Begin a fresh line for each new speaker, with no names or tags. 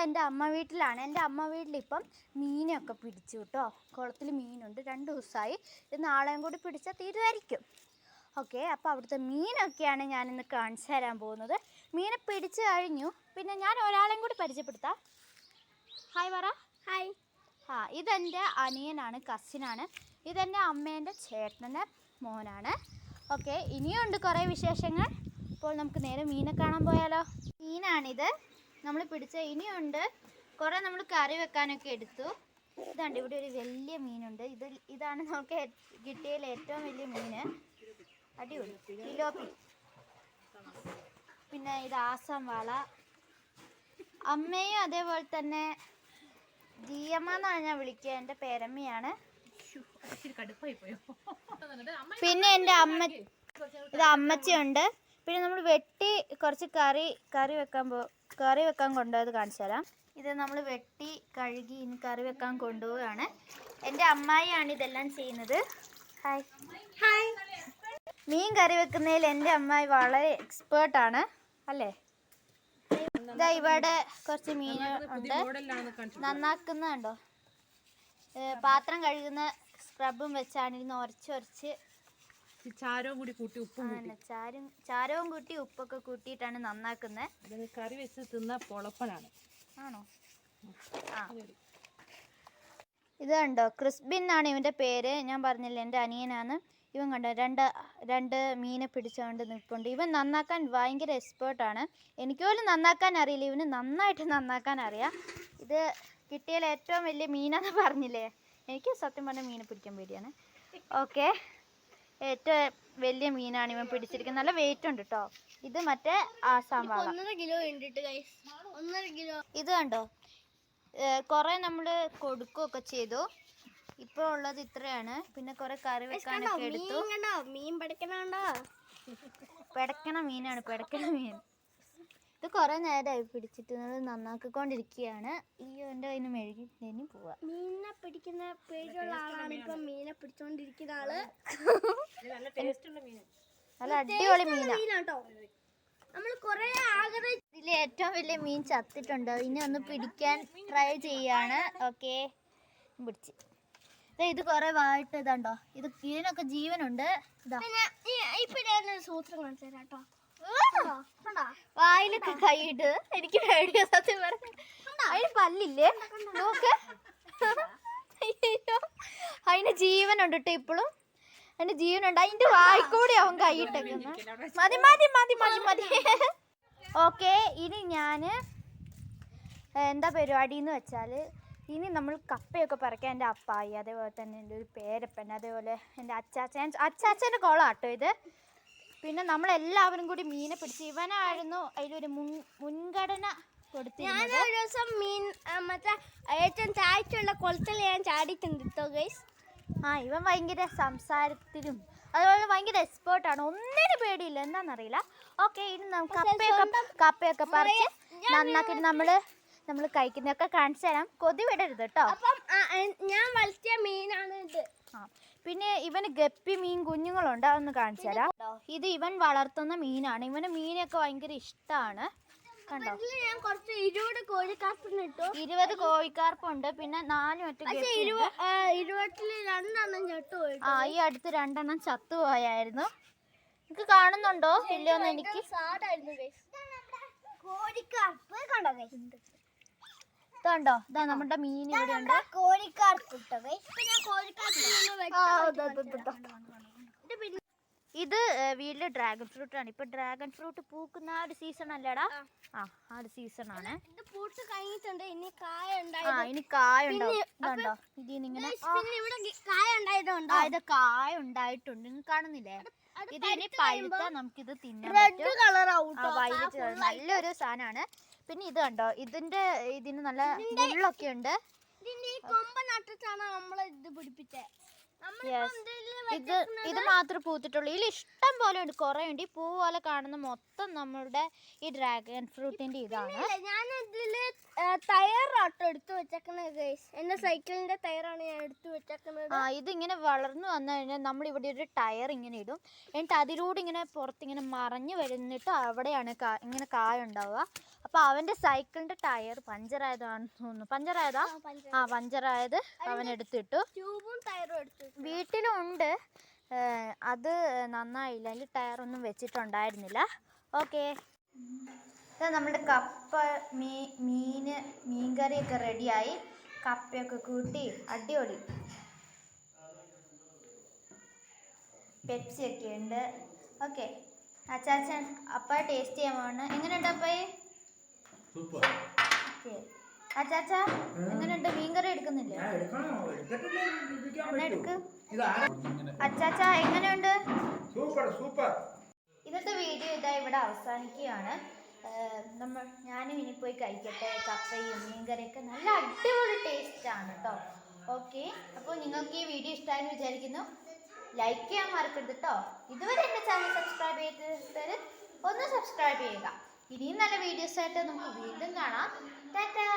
എൻ്റെ അമ്മ വീട്ടിലാണ്. എൻ്റെ അമ്മ വീട്ടിലിപ്പം മീനൊക്കെ പിടിച്ചു കേട്ടോ. കുളത്തിൽ മീനുണ്ട്. 2 ദിവസമായി. ഇത് നാളെയും കൂടി പിടിച്ചാൽ തീരുമായിരിക്കും. ഓക്കെ, അപ്പോൾ അവിടുത്തെ മീനൊക്കെയാണ് ഞാനിന്ന് കാണിച്ചു തരാൻ പോകുന്നത്. മീനെ പിടിച്ചു കഴിഞ്ഞു. പിന്നെ ഞാൻ ഒരാളെയും കൂടി പരിചയപ്പെടുത്താം. ഹായ് പറ.
ഹായ്.
ഇതെൻ്റെ അനിയനാണ്, കസിനാണ്. ഇതെൻ്റെ അമ്മേൻ്റെ ചേട്ടൻ്റെ മോനാണ്. ഓക്കെ, ഇനിയുണ്ട് കുറേ വിശേഷങ്ങൾ. അപ്പോൾ നമുക്ക് നേരെ മീനെ കാണാൻ പോയാലോ. മീനാണിത് നമ്മൾ പിടിച്ച. ഇനിയുണ്ട് കുറേ നമ്മൾ കറി വെക്കാനൊക്കെ എടുത്തു. ഇതാണ്ട് ഇവിടെ ഒരു വലിയ മീനുണ്ട്. ഇതാണ് നമുക്ക് കിട്ടിയതിൽ ഏറ്റവും വലിയ മീന്. അടിപൊളി തിലോപ്പി. പിന്നെ ഇത് ആസാം വാള. അമ്മയും അതേപോലെ തന്നെ ജിയമ്മ എന്നാണ് ഞാൻ വിളിക്കുക. എൻ്റെ പേരമ്മയാണ്. പിന്നെ എൻ്റെ ഇത് അമ്മച്ചിയുണ്ട്. പിന്നെ നമ്മൾ വെട്ടി കുറച്ച് കറി വെക്കാൻ കൊണ്ടുപോയത് കാണിച്ചു തരാം. ഇത് നമ്മൾ വെട്ടി കഴുകി ഇനി കറി വെക്കാൻ കൊണ്ടുപോവുകയാണ്. എൻ്റെ അമ്മായിയാണ് ഇതെല്ലാം ചെയ്യുന്നത്. ഹായ്.
ഹായ്.
മീൻ കറി വെക്കുന്നതിൽ എൻ്റെ അമ്മായി വളരെ എക്സ്പേർട്ടാണ് അല്ലേ. ഇതാ ഇവിടെ കുറച്ച് മീൻ ഉണ്ട്. നന്നാക്കുന്നുണ്ടോ. പാത്രം കഴുകുന്ന സ്ക്രബും വെച്ചാണ് ഇരുന്ന് ഉരച്ച്
ചാരവും കൂടി കൂട്ടി ഉപ്പും
ചാരവും കൂട്ടി ഉപ്പൊക്കെ കൂട്ടിയിട്ടാണ് നന്നാക്കുന്നത്.
കറി വെച്ച് തിന്ന പൊളപ്പനാണ്.
ആണോ? ഇത് കണ്ടോ, ക്രിസ്ബിൻ എന്നാണ് ഇവൻ്റെ പേര്. ഞാൻ പറഞ്ഞില്ല എൻ്റെ അനിയനാണ്. ഇവൻ കണ്ടോ രണ്ട് മീനെ പിടിച്ചുകൊണ്ട് നിൽപ്പുണ്ട്. ഇവൻ നന്നാക്കാൻ ഭയങ്കര എക്സ്പേർട്ടാണ്. എനിക്ക് പോലും നന്നാക്കാൻ അറിയില്ല, ഇവന് നന്നായിട്ട് നന്നാക്കാൻ അറിയാം. ഇത് കിട്ടിയാൽ ഏറ്റവും വലിയ മീനാന്ന് പറഞ്ഞില്ലേ. എനിക്ക് സത്യം പറഞ്ഞാൽ മീനെ പിടിക്കാൻ പേടിയാണ്. ഓക്കെ, ഏറ്റവും വലിയ മീനാണ് ഇവൻ പിടിച്ചിരിക്കുന്നത്. നല്ല വെയിറ്റ് ഉണ്ട് കേട്ടോ. ഇത് മറ്റേ ആസാം വാള.
1.5 കിലോ ഉണ്ട് ഗയ്സ്. 1.5 കിലോ.
ഇത് കണ്ടോ, കുറേ നമ്മൾ കൊടുക്കുകയൊക്കെ ചെയ്തു. ഇപ്പോൾ ഉള്ളത് ഇത്രയാണ്. പിന്നെ കുറേ കറി വെക്കാനൊക്കെ എടുത്തു.
മീൻ പിടക്കണോ?
പിടക്കണ മീനാണ്, പിടക്കണ മീൻ. ഇത് കുറേ നേരമായി പിടിച്ചിട്ട് നന്നാക്കിക്കൊണ്ടിരിക്കുകയാണ്. എൻ്റെ കയ്യിൽ നിന്ന് മെഴുകി ഇനി പോവാ.
മീനെ പിടിക്കുന്ന പേരുള്ള ആളാണ് ഇപ്പൊ മീനെ പിടിച്ചോണ്ടിരിക്കുന്ന ആള്.
നല്ല അടിപൊളി
മീനാട്ടോ. നമ്മൾ കൊറേ
ഇതിൽ ഏറ്റവും വലിയ മീൻ ചത്തിട്ടുണ്ട്. ഇനി ഒന്ന് പിടിക്കാൻ ട്രൈ ചെയ്യാണ്. ഓക്കെ, പിടിച്ച്. ഇത് കുറേ വായിട്ട് ഇതുണ്ടോ. ഇതിനൊക്കെ ജീവനുണ്ട്. ഇതാ
സൂത്രം കാണിച്ചു തരാട്ടോ.
വായിലൊക്കെ കൈയിട്ട് എനിക്ക് പേടിയ സത്യം പറഞ്ഞു. അതിന് പല്ലില്ലേ നോക്ക്. അതിന് ജീവനുണ്ട് കേട്ടോ. ഇപ്പോഴും അതിന് ജീവനുണ്ട്. അതിന്റെ വായിക്കൂടെ അവൻ കൈയിട്ടേക്കുന്നു. മതി മതി മതി മതി മതി. ഓക്കെ, ഇനി ഞാൻ എന്താ പരിപാടി എന്ന് വെച്ചാൽ, ഇനി നമ്മൾ കപ്പയൊക്കെ പറിക്കാൻ എൻ്റെ അപ്പായി, അതേപോലെ തന്നെ എൻ്റെ ഒരു പേരപ്പൻ, അതേപോലെ എൻ്റെ അച്ചാച്ചൻ്റെ കുളമാട്ടോ ഇത്. പിന്നെ നമ്മളെല്ലാവരും കൂടി മീനെ പിടിച്ച്. ഇവനായിരുന്നു അതിലൊരു മുൻഗണന കൊടുത്തിരുന്നത്.
ഞാൻ ഒരു ദിവസം മീൻ മറ്റേ ഏറ്റവും താഴ്ചയുള്ള കുളത്തിൽ ഞാൻ ചാടിയിട്ടുണ്ട് കേട്ടോ ഗൈസ്.
ഇവൻ ഭയങ്കര സംസാരത്തിലും അതുപോലെ ഭയങ്കര എക്സ്പേർട്ടാണ്. ഒന്നിനും പേടിയില്ല, എന്താണെന്നറിയില്ല. ഓക്കെ, ഇനി നമുക്ക് കപ്പയൊക്കെ പറിച്ച് നന്നാക്കിയിട്ട് നമ്മൾ കഴിക്കുന്നതൊക്കെ കാണിച്ചു തരാം. കൊതി വിടരുത് കേട്ടോ.
അപ്പം ഞാൻ വളർത്തിയ മീനാണ് ഇത്.
പിന്നെ ഇവന് ഗപ്പി മീൻ കുഞ്ഞുങ്ങളുണ്ട്, അതൊന്ന് കാണിച്ചു തരാം. ഇത് ഇവൻ വളർത്തുന്ന മീനാണ്. ഇവന് മീനൊക്കെ ഭയങ്കര ഇഷ്ടമാണ്. കണ്ടോ,
ഞാൻ കുറച്ച് 20 കോഴിക്കാർപ്പിന് ഇട്ടു.
20 കോഴിക്കാർപ്പുണ്ട്. പിന്നെ 4
2 ചത്തുപോയി.
ഈ അടുത്ത് 2 എണ്ണം ചത്തുപോയായിരുന്നു. എനിക്ക് കാണുന്നുണ്ടോ ഇല്ലയോന്ന് എനിക്ക്.
കോഴിക്കാർപ്പ് കണ്ടോ ഗൈസ്.
ഇതുണ്ടോ, ഇതാ നമ്മുടെ മീൻ ഇവിടെ ഉണ്ട്.
കോഴിക്കാർപ്പ്
ഇത് വീട്ടില് ഡ്രാഗൺ ഫ്രൂട്ട് ആണ്. ഇപ്പൊ ഡ്രാഗൺ ഫ്രൂട്ട് പൂക്കുന്ന ആ ഒരു സീസൺ അല്ലേടാ. ആ ഒരു സീസൺ ആണ്.
ഇത് പൂട്ട് കഴിഞ്ഞിട്ടുണ്ട്. ഇനി കായ
ഇനി കായ ഉണ്ടാവും. ഇതിനിങ്ങനെ
കായ ഉണ്ടായതുണ്ടോ.
ഇത് കായ ഉണ്ടായിട്ടുണ്ട്, നിങ്ങൾ കാണുന്നില്ലേ. ഇത് ഇനി പഴുത്താൽ നമുക്കിത് തിന്നാൻ
റെഡ് കളർ ആവും.
വൈലറ്റ് കളർ നല്ലൊരു സാധനമാണ്. പിന്നെ ഇത് കണ്ടോ, ഇതിന് നല്ല മുള്ളൊക്കെ ഉണ്ട്.
കൊമ്പ് നട്ടിട്ടാണ് നമ്മൾ ഇത് പിടിപ്പിച്ചത്.
യെസ്, ഇത് മാത്രമേ പൂത്തിട്ടുള്ളൂ. ഇതിൽ ഇഷ്ടം പോലെ ഉണ്ട്, കുറേ ഉണ്ട്. ഈ പൂ പോലെ കാണുന്ന മൊത്തം നമ്മളുടെ ഈ ഡ്രാഗൺ ഫ്രൂട്ടിന്റെ ഇതാണ്.
ഞാൻ ഇതില് ടയറാട്ടോ എടുത്തു വെച്ചേക്കുന്നത് ഗൈസ്. എന്റെ സൈക്കിളിന്റെ ടയറാണ് ഞാൻ എടുത്തു വെച്ചേക്കുന്നത്.
ഇതിങ്ങനെ വളർന്നു വന്നു കഴിഞ്ഞാൽ നമ്മൾ ഇവിടെ ഒരു ടയർ ഇങ്ങനെ ഇടും. എന്നിട്ട് അതിലൂടെ ഇങ്ങനെ പുറത്തിങ്ങനെ മറഞ്ഞു വരുന്നിട്ട് അവിടെയാണ് ഇങ്ങനെ കായ ഉണ്ടാവുക. അപ്പോൾ അവൻ്റെ സൈക്കിളിൻ്റെ ടയർ പഞ്ചറായതാണെന്ന് തോന്നുന്നു. പഞ്ചറായതാ? പഞ്ചറായത് അവൻ എടുത്തിട്ടു.
ട്യൂബും ടയറും എടുത്തു.
വീട്ടിലും ഉണ്ട്, അത് നന്നായില്ല, അതിൽ ടയറൊന്നും വെച്ചിട്ടുണ്ടായിരുന്നില്ല. ഓക്കെ, ഇത് നമ്മുടെ കപ്പ മീൻകറിയൊക്കെ റെഡിയായി. കപ്പയൊക്കെ കൂട്ടി അടിപൊളി. പെപ്സിയൊക്കെ ഉണ്ട്. ഓക്കെ, അച്ചാച്ചൻ അപ്പ ടേസ്റ്റ് ചെയ്യാൻ പോകണം. എങ്ങനെയുണ്ട് അപ്പയെ? അച്ചാച്ച എങ്ങനെയുണ്ട്? മീൻകറി എടുക്കുന്നില്ലേ? എടുക്ക്. അച്ചാച്ച എങ്ങനെയുണ്ട്? ഇന്നത്തെ വീഡിയോ ഇതാ ഇവിടെ അവസാനിക്കുകയാണ്. ഞാനും ഇനി പോയി കഴിക്കട്ടെ. കപ്പയും മീൻകറിയൊക്കെ നല്ല അടിപൊളി ടേസ്റ്റാണ് കേട്ടോ. ഓക്കെ, അപ്പോൾ നിങ്ങൾക്ക് ഈ വീഡിയോ ഇഷ്ടമായെന്ന് വിചാരിക്കുന്നു. ലൈക്ക് ചെയ്യാൻ മറക്കരുത് കേട്ടോ. ഇതുവരെ എൻ്റെ ചാനൽ സബ്സ്ക്രൈബ് ചെയ്തവർ ഒന്ന് സബ്സ്ക്രൈബ് ചെയ്യുക. ഇനിയും നല്ല വീഡിയോസായിട്ട് നമുക്ക് വീണ്ടും കാണാം. ടാറ്റാ.